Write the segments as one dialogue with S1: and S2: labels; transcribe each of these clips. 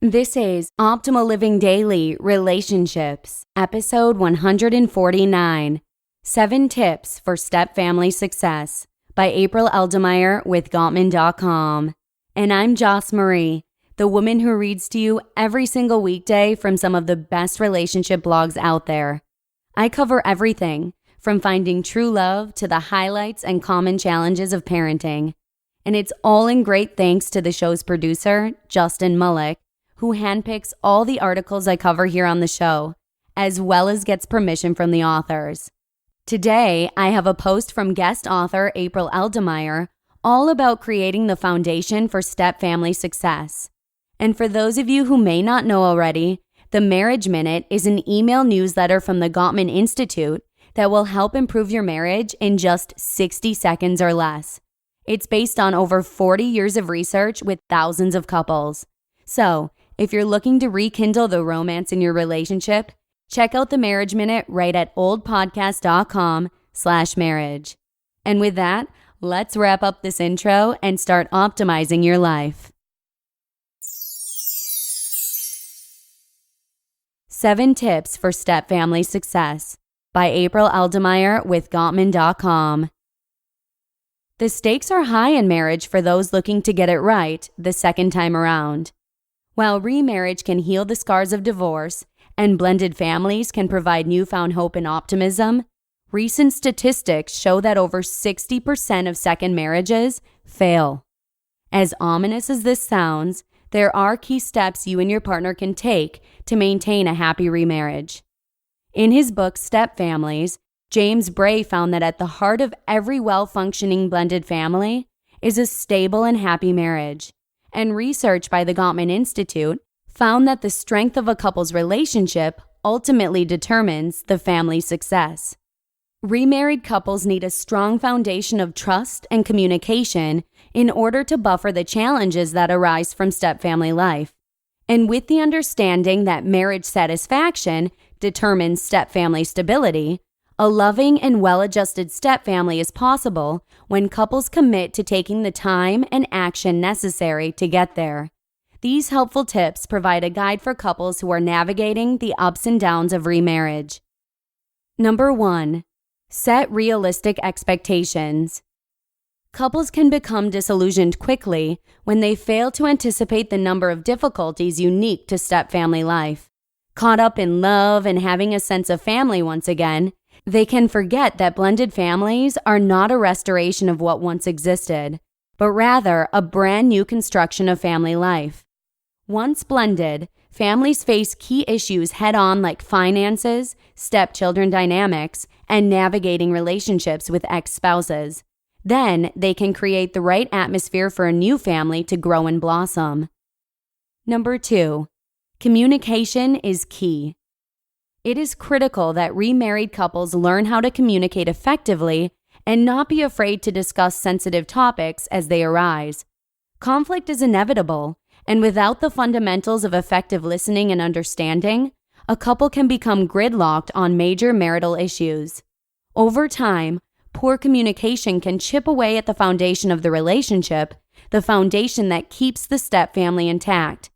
S1: This is Optimal Living Daily Relationships, episode 149, 7 Tips for Stepfamily Success by April Eldemire with Gottman.com. And I'm Joss Marie, the woman who reads to you every single weekday from some of the best relationship blogs out there. I cover everything from finding true love to the highlights and common challenges of parenting. And it's all in great thanks to the show's producer, Justin Mullick, who handpicks all the articles I cover here on the show, as well as gets permission from the authors. Today, I have a post from guest author April Eldemire all about creating the foundation for stepfamily success. And for those of you who may not know already, the Marriage Minute is an email newsletter from the Gottman Institute that will help improve your marriage in just 60 seconds or less. It's based on over 40 years of research with thousands of couples. So, if you're looking to rekindle the romance in your relationship, check out the Marriage Minute right at oldpodcast.com/marriage. And with that, let's wrap up this intro and start optimizing your life. 7 Tips for Stepfamily Success by April Eldemire with Gottman.com. The stakes are high in marriage for those looking to get it right the second time around. While remarriage can heal the scars of divorce and blended families can provide newfound hope and optimism, recent statistics show that over 60% of second marriages fail. As ominous as this sounds, there are key steps you and your partner can take to maintain a happy remarriage. In his book, Stepfamilies, James Bray found that at the heart of every well-functioning blended family is a stable and happy marriage. And research by the Gottman Institute found that the strength of a couple's relationship ultimately determines the family's success. Remarried couples need a strong foundation of trust and communication in order to buffer the challenges that arise from stepfamily life. And with the understanding that marriage satisfaction determines stepfamily stability, a loving and well-adjusted stepfamily is possible when couples commit to taking the time and action necessary to get there. These helpful tips provide a guide for couples who are navigating the ups and downs of remarriage. Number 1. Set realistic expectations. Couples can become disillusioned quickly when they fail to anticipate the number of difficulties unique to stepfamily life. Caught up in love and having a sense of family once again, they can forget that blended families are not a restoration of what once existed, but rather a brand new construction of family life. Once blended, families face key issues head-on like finances, stepchildren dynamics, and navigating relationships with ex-spouses. Then they can create the right atmosphere for a new family to grow and blossom. Number 2. Communication is key. It is critical that remarried couples learn how to communicate effectively and not be afraid to discuss sensitive topics as they arise. Conflict is inevitable, and without the fundamentals of effective listening and understanding, a couple can become gridlocked on major marital issues. Over time, poor communication can chip away at the foundation of the relationship, the foundation that keeps the stepfamily intact.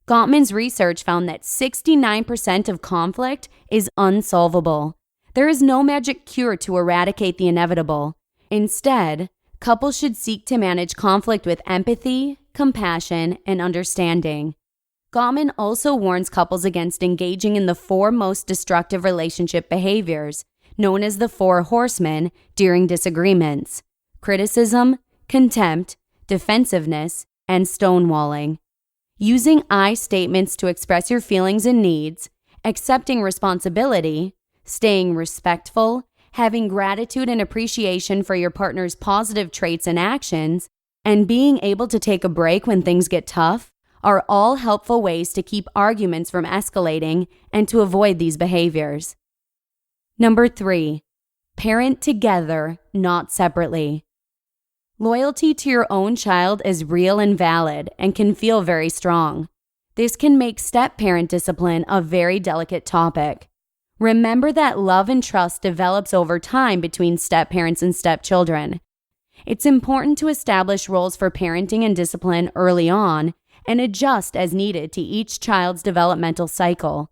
S1: Gottman's research found that 69% of conflict is unsolvable. There is no magic cure to eradicate the inevitable. Instead, couples should seek to manage conflict with empathy, compassion, and understanding. Gottman also warns couples against engaging in the 4 most destructive relationship behaviors, known as the 4 horsemen, during disagreements: criticism, contempt, defensiveness, and stonewalling. Using I statements to express your feelings and needs, accepting responsibility, staying respectful, having gratitude and appreciation for your partner's positive traits and actions, and being able to take a break when things get tough are all helpful ways to keep arguments from escalating and to avoid these behaviors. Number 3. Parent together, not separately. Loyalty to your own child is real and valid and can feel very strong. This can make step-parent discipline a very delicate topic. Remember that love and trust develops over time between step-parents and stepchildren. It's important to establish roles for parenting and discipline early on and adjust as needed to each child's developmental cycle.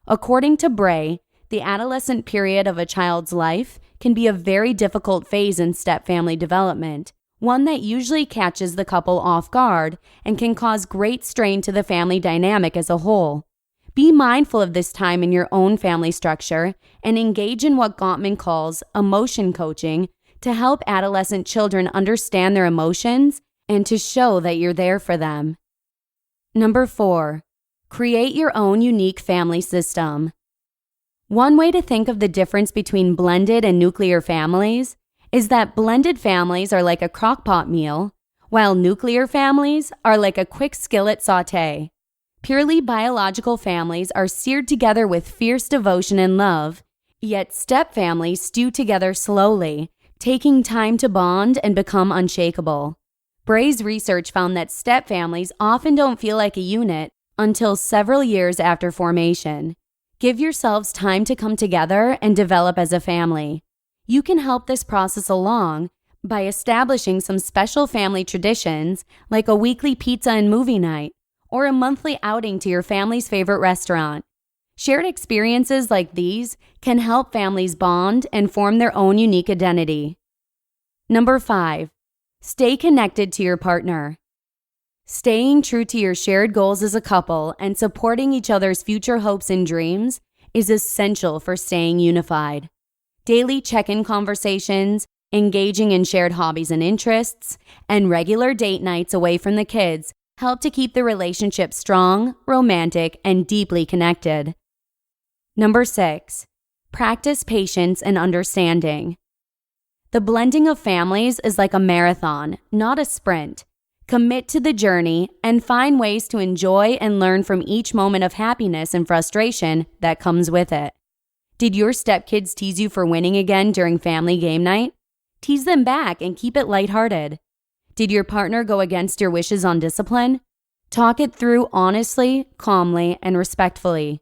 S1: According to Bray, the adolescent period of a child's life can be a very difficult phase in stepfamily development, one that usually catches the couple off guard and can cause great strain to the family dynamic as a whole. Be mindful of this time in your own family structure and engage in what Gottman calls emotion coaching to help adolescent children understand their emotions and to show that you're there for them. Number 4, create your own unique family system. One way to think of the difference between blended and nuclear families is that blended families are like a crock-pot meal, while nuclear families are like a quick skillet sauté. Purely biological families are seared together with fierce devotion and love, yet stepfamilies stew together slowly, taking time to bond and become unshakable. Bray's research found that stepfamilies often don't feel like a unit until several years after formation. Give yourselves time to come together and develop as a family. You can help this process along by establishing some special family traditions like a weekly pizza and movie night or a monthly outing to your family's favorite restaurant. Shared experiences like these can help families bond and form their own unique identity. Number 5, stay connected to your partner. Staying true to your shared goals as a couple and supporting each other's future hopes and dreams is essential for staying unified. Daily check-in conversations, engaging in shared hobbies and interests, and regular date nights away from the kids help to keep the relationship strong, romantic, and deeply connected. Number 6, practice patience and understanding. The blending of families is like a marathon, not a sprint. Commit to the journey and find ways to enjoy and learn from each moment of happiness and frustration that comes with it. Did your stepkids tease you for winning again during family game night? Tease them back and keep it lighthearted. Did your partner go against your wishes on discipline? Talk it through honestly, calmly, and respectfully.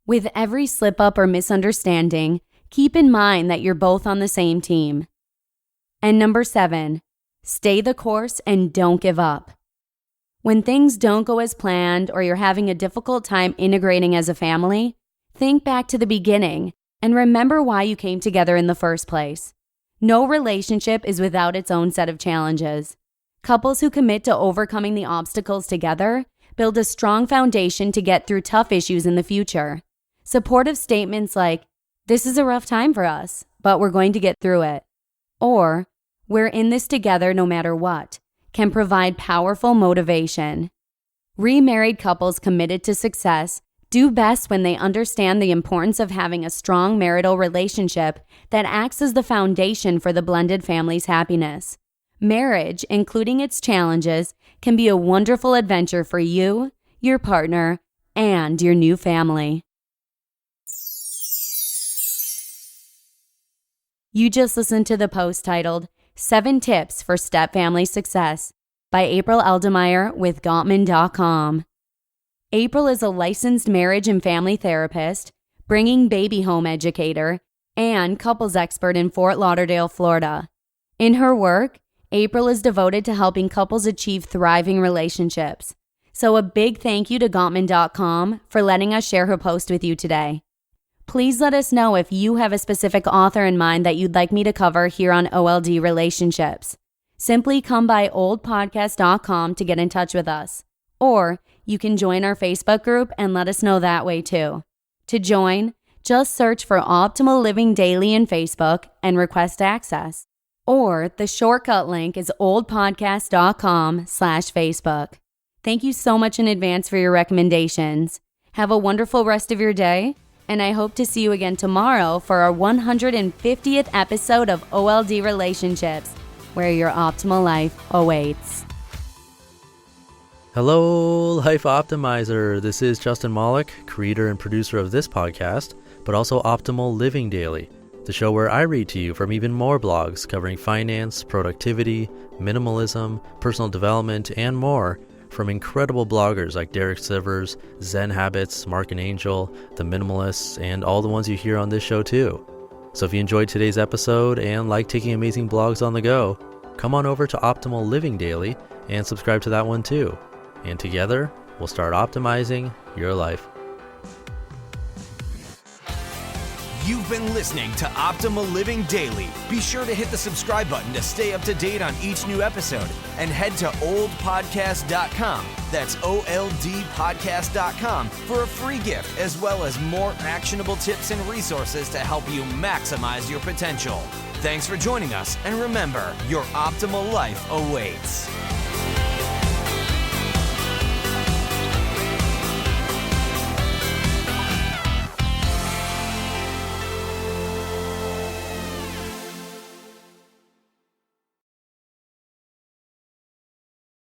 S1: With every slip-up or misunderstanding, keep in mind that you're both on the same team. And number 7, stay the course and don't give up. When things don't go as planned or you're having a difficult time integrating as a family, think back to the beginning and remember why you came together in the first place. No relationship is without its own set of challenges. Couples who commit to overcoming the obstacles together build a strong foundation to get through tough issues in the future. Supportive statements like, "This is a rough time for us, but we're going to get through it," or "We're in this together no matter what," can provide powerful motivation. Remarried couples committed to success do best when they understand the importance of having a strong marital relationship that acts as the foundation for the blended family's happiness. Marriage, including its challenges, can be a wonderful adventure for you, your partner, and your new family. You just listened to the post titled 7 Tips for Stepfamily Success by April Eldemire with Gottman.com. April is a licensed marriage and family therapist, bringing baby home educator, and couples expert in Fort Lauderdale, Florida. In her work, April is devoted to helping couples achieve thriving relationships. So a big thank you to Gottman.com for letting us share her post with you today. Please let us know if you have a specific author in mind that you'd like me to cover here on OLD Relationships. Simply come by oldpodcast.com to get in touch with us. Or you can join our Facebook group and let us know that way too. To join, just search for Optimal Living Daily in Facebook and request access. Or the shortcut link is oldpodcast.com/Facebook. Thank you so much in advance for your recommendations. Have a wonderful rest of your day, and I hope to see you again tomorrow for our 150th episode of OLD Relationships, where your optimal life awaits.
S2: Hello, Life Optimizer. This is Justin Malik, creator and producer of this podcast, but also Optimal Living Daily, the show where I read to you from even more blogs covering finance, productivity, minimalism, personal development, and more from incredible bloggers like Derek Sivers, Zen Habits, Mark and Angel, The Minimalists, and all the ones you hear on this show too. So if you enjoyed today's episode and like taking amazing blogs on the go, come on over to Optimal Living Daily and subscribe to that one too. and together we'll start optimizing your life.
S3: You've been listening to Optimal Living Daily. Be sure to hit the subscribe button to stay up to date on each new episode and head to oldpodcast.com. That's OLDpodcast.com for a free gift as well as more actionable tips and resources to help you maximize your potential. Thanks for joining us, and remember, your optimal life awaits.